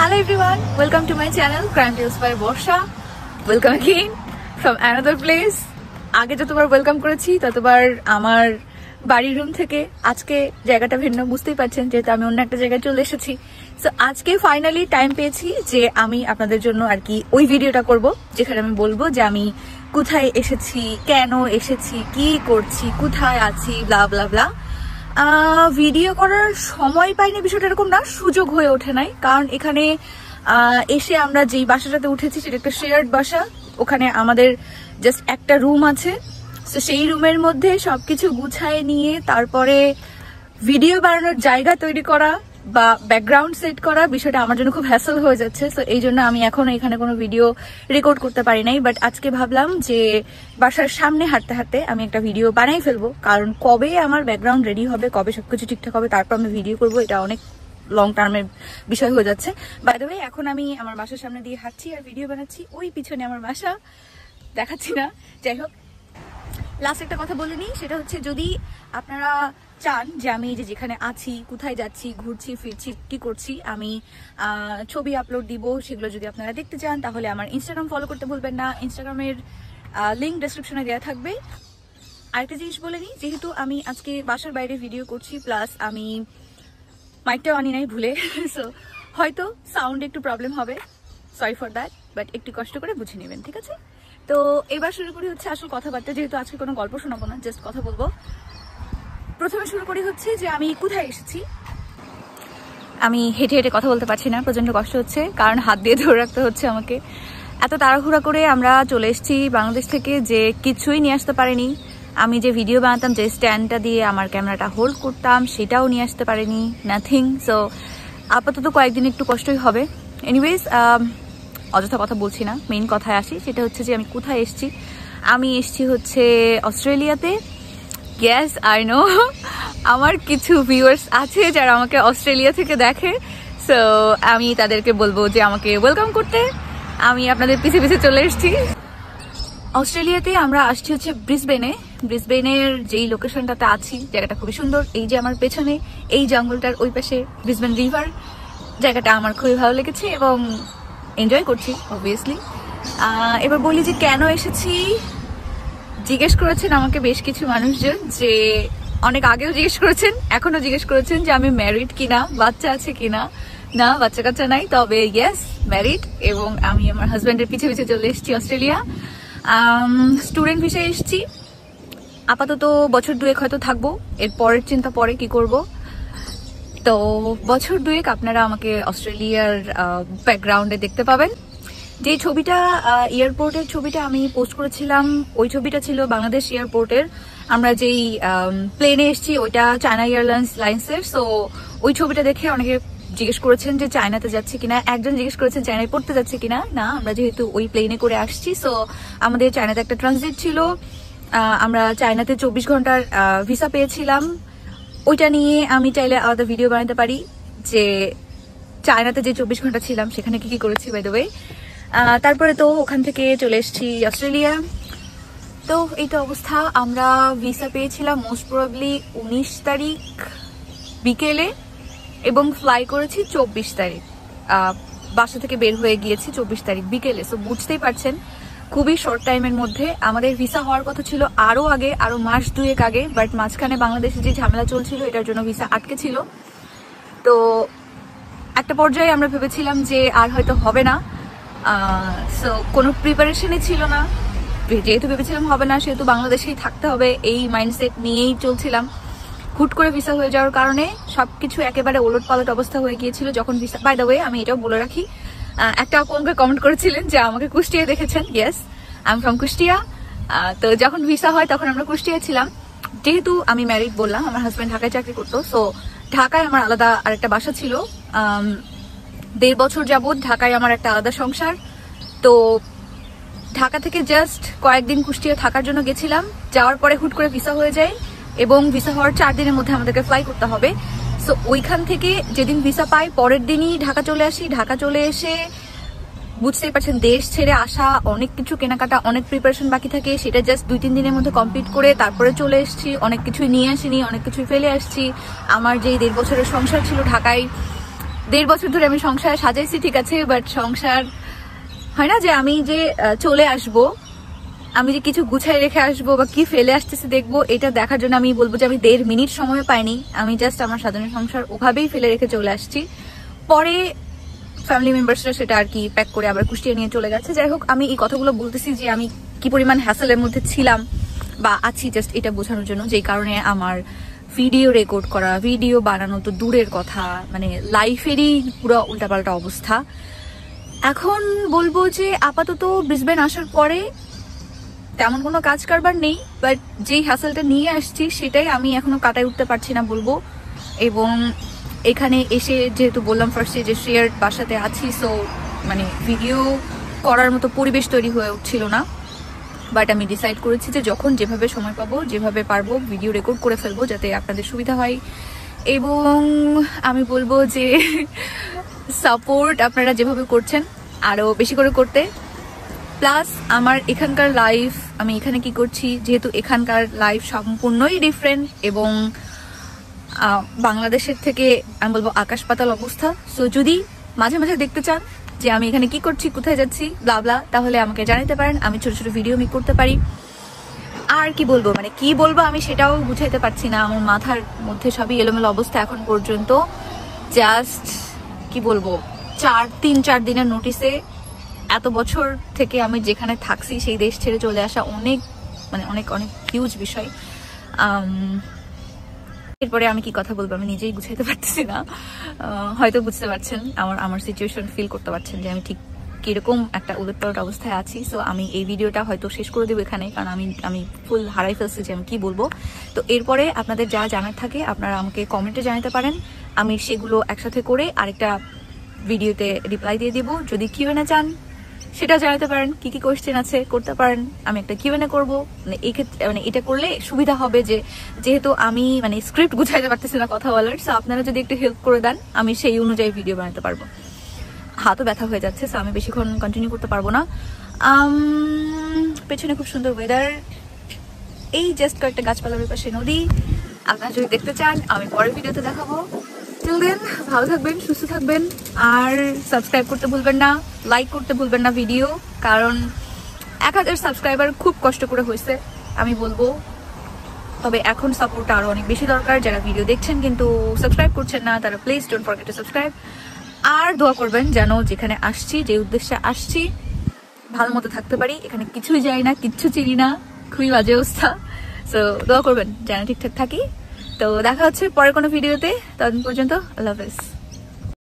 Hello everyone, welcome to my channel Crime Tales by Borsha. Welcome again from another place. আগে যতবার welcome করেছি ততবার আমার বাড়ির রুম থেকে আজকে জায়গাটা ভিন্ন, বুঝতেই পারছেন যেহেতু আমি অন্য একটা জায়গায় চলে এসেছি। সো আজকে ফাইনালি টাইম পেয়েছি যে আমি আপনাদের জন্য আর কি ওই ভিডিওটা করব যেখানে আমি বলবো যে আমি কোথায় এসেছি, কেন এসেছি, কি করছি, কোথায় আছি, ব্লা ব্লা ব্লা। ভিডিও করার সময় পাইনি বিষয়টা এরকম না, সুযোগ হয়ে ওঠে নাই। কারণ এখানে এসে আমরা যেই বাসাটাতে উঠেছি সেটা একটা শেয়ার্ড বাসা, ওখানে আমাদের জাস্ট একটা রুম আছে। তো সেই রুমের মধ্যে সবকিছু গুছায় নিয়ে তারপরে ভিডিও বানানোর জায়গা তৈরি করা বা ব্যাকগ্রাউন্ড সেট করা বিষয়টা আমার জন্য খুব হ্যাসল হয়ে যাচ্ছে। তো এই জন্য আমি এখনো এখানে কোনো ভিডিও রেকর্ড করতে পারি নাই। বাট আজকে ভাবলাম যে বাসার সামনে হাঁটতে হাঁটতে আমি একটা ভিডিও বানাই ফেলবো, কারণ কবে আমার ব্যাকগ্রাউন্ড রেডি হবে, কবে সবকিছু ঠিকঠাক হবে, তারপর আমি ভিডিও করবো, এটা অনেক লং টার্মের বিষয় হয়ে যাচ্ছে। বাই দ্য ওয়ে, এখন আমি আমার বাসার সামনে দিয়ে হাঁটছি আর ভিডিও বানাচ্ছি। ওই পিছনে আমার বাসা, দেখাচ্ছি না। যাই হোক, লাস্ট একটা কথা বলে নিই, সেটা হচ্ছে যদি আপনারা চান যে আমি যেখানে আছি, কোথায় যাচ্ছি, ঘুরছি ফিরছি, কি করছি, আমি ছবি আপলোড দিব, সেগুলো যদি আপনারা দেখতে চান তাহলে আমার ইনস্টাগ্রাম ফলো করতে ভুলবেন না। ইনস্টাগ্রামের লিঙ্ক ডেসক্রিপশনে দেওয়া থাকবে। আরেকটা জিনিস বলে নিই, যেহেতু আমি আজকে বাসার বাইরে ভিডিও করছি, প্লাস আমি মাইকটাও আনি নাই ভুলে, সো হয়তো সাউন্ড একটু প্রবলেম হবে, সরি ফর দ্যাট, বাট একটু কষ্ট করে বুঝে নেবেন, ঠিক আছে? তো এবার শুরু করি হচ্ছে আসল কথাবার্তা, যেহেতু আজকে কোনো গল্প শোনাবো না, জাস্ট কথা বলবো। প্রথমে শুরু করি হচ্ছে যে আমি কোথায় এসেছি। আমি হেঁটে হেঁটে কথা বলতে পারছি না, প্রচন্ড কষ্ট হচ্ছে, কারণ হাত দিয়ে ধরে রাখতে হচ্ছে আমাকে। এত তাড়াহুড়া করে আমরা চলে এসেছি বাংলাদেশ থেকে যে কিছুই নিয়ে আসতে পারিনি। আমি যে ভিডিও বানাতাম, যে স্ট্যান্ডটা দিয়ে আমার ক্যামেরাটা হোল্ড করতাম, সেটাও নিয়ে আসতে পারিনি, নাথিং। সো আপাতত কয়েকদিন একটু কষ্টই হবে। এনিওয়েজ, অযথা কথা বলছি না, মেইন কথায় আসি, সেটা হচ্ছে যে আমি কোথায় এসেছি। আমি এসেছি হচ্ছে অস্ট্রেলিয়াতে। ইয়েস, আই নো, আমার কিছু ভিউয়ার্স আছে যারা আমাকে অস্ট্রেলিয়া থেকে দেখে। সো আমি তাদেরকে বলবো যে আমাকে ওয়েলকাম করতে। আমি আপনাদের পিছে পিছে চলে এসেছি অস্ট্রেলিয়াতে। আমরা আসছি হচ্ছে ব্রিসবেনে। ব্রিসবেনের যেই লোকেশনটাতে আছি, জায়গাটা খুবই সুন্দর। এই যে আমার পেছনে এই জঙ্গলটার ওই পাশে ব্রিসবেন রিভার, জায়গাটা আমার খুবই ভালো লেগেছে এবং এনজয় করছি অবভিয়াসলি। এবার বলি যে কেন এসেছি। জিজ্ঞেস করেছেন আমাকে বেশ কিছু মানুষজন, যে অনেক আগেও জিজ্ঞেস করেছেন, এখনো জিজ্ঞেস করেছেন যে আমি ম্যারিড কিনা, বাচ্চা আছে কিনা। না, বাচ্চা কাচ্চা নাই, তবে ইয়েস ম্যারিড, এবং আমি আমার হাজব্যান্ডের পিছে পিছে চলে এসেছি অস্ট্রেলিয়া। স্টুডেন্ট ভিসায় এসেছি। আপাতত বছর দুয়েক হয়তো থাকবো, এর পরের চিন্তা পরে কি করব। তো বছর দুয়েক আপনারা আমাকে অস্ট্রেলিয়ার ব্যাকগ্রাউন্ডে দেখতে পাবেন। যে ছবিটা এয়ারপোর্টের ছবিটা আমি পোস্ট করেছিলাম, ওই ছবিটা ছিল বাংলাদেশ এয়ারপোর্টের। আমরা যেই প্লেনে এসেছি ওইটা চায়না এয়ারলাইন্সের। সো ওই ছবিটা দেখে অনেকে জিজ্ঞেস করেছেন যে চায়নাতে যাচ্ছে কিনা। একজন জিজ্ঞেস করেছেন চায়নায় পড়তে যাচ্ছে কিনা। না, আমরা যেহেতু ওই প্লেনে করে আসছি, সো আমাদের চায়নাতে একটা ট্রানজিট ছিল। আমরা চায়নাতে 24 ঘন্টার ভিসা পেয়েছিলাম। ওইটা নিয়ে আমি চাইলে আলাদা ভিডিও বানাতে পারি যে চায়নাতে যে 24 ঘন্টা ছিলাম সেখানে কি কি করেছি, বাই দ্য ওয়ে। তারপরে তো ওখান থেকে চলে এসেছি অস্ট্রেলিয়া। তো এই তো অবস্থা। আমরা ভিসা পেয়েছিলাম মোস্ট প্রবাবলি 19 তারিখ বিকেলে এবং ফ্লাই করেছি 24 তারিখ। বাসা থেকে বের হয়ে গিয়েছি 24 তারিখ বিকেলে। সো বুঝতেই পারছেন খুবই শর্ট টাইমের মধ্যে। আমাদের ভিসা হওয়ার কথা ছিল আরো আগে, আরো মাস দুয়েক আগে, বাট মাঝখানে বাংলাদেশে যে ঝামেলা চলছিল এটার জন্য ভিসা আটকে ছিল। তো একটা পর্যায়ে আমরা ভেবেছিলাম যে আর হয়তো হবে না। সো কোনো প্রিপারেশনই ছিল না, যেহেতু ভেবেছিলাম হবে না সেহেতু বাংলাদেশেই থাকতে হবে, এই মাইন্ডসেট নিয়েই চলছিলাম। হুট করে ভিসা হয়ে যাওয়ার কারণে সবকিছু একেবারে ওলট পালট অবস্থা হয়ে গিয়েছিল। যখন ভিসা, বাই দ্য ওয়ে আমি এটাও বলে রাখি, একটা আপু আমাকে কমেন্ট করেছিলেন যে আমাকে কুষ্টিয়া দেখেছেন। Yes, I am from Kushtia. তো যখন ভিসা হয় তখন আমরা কুষ্টিয়া ছিলাম। যেহেতু আমি ম্যারিড বললাম, আমার হাজব্যান্ড ঢাকায় চাকরি করতো, সো ঢাকায় আমার আলাদা আরেকটা বাসা ছিল। 1.5 বছর যাবৎ ঢাকায় আমার একটা আলাদা সংসার। তো ঢাকা থেকে জাস্ট কয়েকদিন কুষ্টিয়া থাকার জন্য গেছিলাম। যাওয়ার পরে হুট করে ভিসা হয়ে যায় এবং ভিসা হওয়ার 4 দিনের মধ্যে আমাদেরকে ফ্লাই করতে হবে। সো ওইখান থেকে যেদিন ভিসা পাই পরের দিনই ঢাকা চলে আসি। ঢাকা চলে এসে বুঝতেই পারছেন দেশ ছেড়ে আসা, অনেক কিছু কেনাকাটা, অনেক প্রিপারেশন বাকি থাকে, সেটা জাস্ট 2-3 দিনের মধ্যে কমপ্লিট করে তারপরে চলে এসেছি। অনেক কিছুই নিয়ে আসিনি, অনেক কিছুই ফেলে আসছি। আমার যেই 1.5 বছরের সংসার ছিল ঢাকায়, 1.5 বছর ধরে আমি সংসার সাজাইছি ঠিক আছে, বাট সংসার হয় না যে আমি যে চলে আসব, আমি যে কিছু গুছাই রেখে আসবো বা কি ফেলে আসতেছে দেখবো, এটা দেখার জন্য আমি বলবো যে আমি 1.5 মিনিট সময় পাইনি। আমি জাস্ট আমার সাধারণ সংসার ওভাবেই ফেলে রেখে চলে আসছি। পরে ফ্যামিলি মেম্বার্সরা সেটা আর কি প্যাক করে আবার কুষ্টিয়া নিয়ে চলে গেছে। যাই হোক, আমি এই কথাগুলো বলতেছি যে আমি কি পরিমাণ হ্যাসেলের মধ্যে ছিলাম বা আছি, জাস্ট এটা বোঝানোর জন্য, যেই কারণে আমার ভিডিও রেকর্ড করা, ভিডিও বানানো তো দূরের কথা, মানে লাইফেরই পুরো উল্টাপাল্টা অবস্থা। এখন বলবো যে আপাতত ব্রিসবেন আসার পরে তেমন কোনো কাজ কারবার নেই, বাট যেই হ্যাসেলটা নিয়ে আসছি সেটাই আমি এখনো কাটায় উঠতে পারছি না বলবো। এবং এখানে এসে যেহেতু বললাম ফার্স্টে যে শেয়ার বাসাতে আছি, সো মানে ভিডিও করার মতো পরিবেশ তৈরি হয়ে উঠছিল না। বাট আমি ডিসাইড করেছি যে যখন যেভাবে সময় পাবো, যেভাবে পারবো ভিডিও রেকর্ড করে ফেলবো যাতে আপনাদের সুবিধা হয়। এবং আমি বলবো যে সাপোর্ট আপনারা যেভাবে করছেন আরো বেশি করে করতে। প্লাস আমার এখানকার লাইফ, আমি এখানে কি করছি, যেহেতু এখানকার লাইফ সম্পূর্ণই ডিফারেন্ট এবং বাংলাদেশের থেকে আমি বলবো আকাশ পাতাল অবস্থা। সো যদি মাঝে মাঝে দেখতে চান যে আমি এখানে কি করছি, কোথায় যাচ্ছি, ব্লা, তাহলে আমাকে জানাতে পারেন। আমি ছোট ছোট ভিডিও মেক করতে পারি। আর কি বলবো, মানে কি বলবো আমি সেটাও বুঝাইতে পারছি না, আমার মাথার মধ্যে সবই এলোমেলো অবস্থা এখন পর্যন্ত। জাস্ট কি বলবো, 3-4 দিনের নোটিসে এত বছর থেকে আমি যেখানে থাকছি সেই দেশ ছেড়ে চলে আসা অনেক মানে অনেক অনেক হিউজ বিষয়। এরপরে আমি কি কথা বলবো আমি নিজেই গুছাইতে পারতেছি না। হয়তো বুঝতে পারছেন, আমার সিচুয়েশন ফিল করতে পারছেন যে আমি ঠিক কিরকম একটা উলটপালট অবস্থায় আছি। সো আমি এই ভিডিওটা হয়তো শেষ করে দেবো এখানে, কারণ আমি ফুল হারাই ফেলছি যে আমি কি বলবো। তো এরপরে আপনাদের যা জানার থাকে আপনারা আমাকে কমেন্টে জানাতে পারেন, আমি সেগুলো একসাথে করে আরেকটা ভিডিওতে রিপ্লাই দিয়ে দিব। যদি কিউএনএ চান সেটা জানাতে পারেন, কি কি কোয়েশ্চেন আছে করতে পারেন, আমি একটা কিউএনএ করবো। মানে এই ক্ষেত্রে মানে এটা করলে সুবিধা হবে যে যেহেতু আমি মানে স্ক্রিপ্ট গুছাইতে পারতেছি না কথা বলার, সো আপনারা যদি একটু হেল্প করে দেন আমি সেই অনুযায়ী ভিডিও বানাতে পারবো। হাতও ব্যথা হয়ে যাচ্ছে, সো আমি বেশিক্ষণ কন্টিনিউ করতে পারবো না। পেছনে খুব সুন্দর ওয়েদার, এই জাস্ট কয়েকটা গাছপালার পাশে নদী। আপনারা যদি দেখতে চান আমি পরের ভিডিওতে দেখাবো। টিল দেন ভালো থাকবেন, সুস্থ থাকবেন, আর সাবস্ক্রাইব করতে ভুলবেন না, লাইক করতে ভুলবেন না ভিডিও, কারণ 1000 সাবস্ক্রাইবার খুব কষ্ট করে হয়েছে আমি বলবো। তবে এখন সাপোর্ট আরো অনেক বেশি দরকার। যারা ভিডিও দেখছেন কিন্তু সাবস্ক্রাইব করছেন না, তারা please don't forget to subscribe. আর দোয়া করবেন যেন যেখানে আসছি, যে উদ্দেশ্যে আসছি, ভালো মতো থাকতে পারি। এখানে কিছুই যাই না, কিচ্ছু চিনি না, খুবই বাজে অবস্থা। সো দোয়া করবেন যেন ঠিকঠাক থাকি। তো দেখা হচ্ছে পরের কোনো ভিডিওতে, ততদিন পর্যন্ত আল্লাহ হাফেজ।